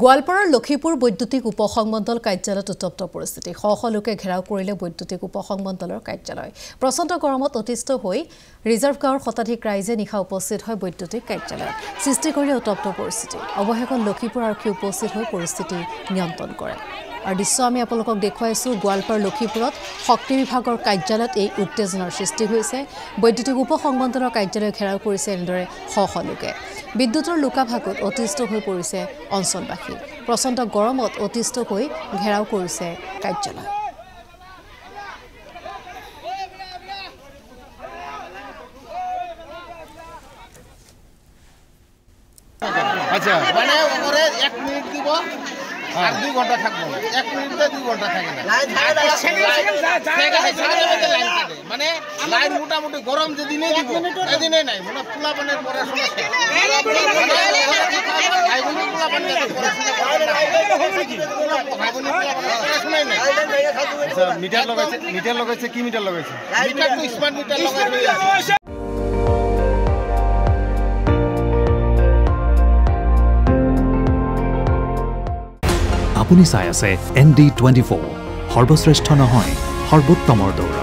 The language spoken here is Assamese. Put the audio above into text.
গোৱালপাৰাৰ লক্ষীপুৰ বৈদ্যুতিক উপসংমণ্ডল কাৰ্যালয়ত উত্তপ্ত পৰিস্থিতি শ লোকে ঘেৰাও কৰিলে বৈদ্যুতিক উপসংমণ্ডলৰ কাৰ্যালয় প্ৰচণ্ড গৰমত অতিষ্ঠ হৈ ৰিজাৰ্ভ গাঁৱৰ শতাধিক ৰাইজে নিশা উপস্থিত হয় বৈদ্যুতিক কাৰ্যালয়ত সৃষ্টি কৰিলে উত্তপ্ত পৰিস্থিতি অৱশেষত লক্ষীপুৰ আৰক্ষী উপস্থিত হৈ পৰিস্থিতি নিয়ন্ত্ৰণ কৰে আৰু দৃশ্য আমি আপোনালোকক দেখুৱাইছো গোৱালপাৰ লক্ষীপুৰত শক্তি বিভাগৰ কাৰ্যালয়ত এই উত্তেজনাৰ সৃষ্টি হৈছে বৈদ্যুতিক উপসংমণ্ডলৰ কাৰ্যালয় ঘেৰাও কৰিছে এনেদৰে শ লোকে বিদ্যুতৰ লুকাভাগত অতিষ্ঠ হৈ পৰিছে অঞ্চলবাসী প্ৰচণ্ড গৰমত অতিষ্ঠ হৈ ঘেৰাও কৰিছে কাৰ্যালয় আচ্ছা মানে ওপরে 1 মিনিট দিব আর 2 ঘন্টা থাকবো 1 মিনিটে 2 ঘন্টা থাকে না লাইন থাকে মানে লাইন মোটামুটি গরম যেদিনে দিব এদিনে নাই মানে ফুলা পানের পড়াশোনা মিটার লাগাইছে কি মিটার লাগাইছে মিটার তো স্মার্ট মিটার লাগাইছে আপুনি চাই আছে ND24 সৰ্বশ্ৰেষ্ঠ নহয় সৰ্বোত্তমৰ দৌৰ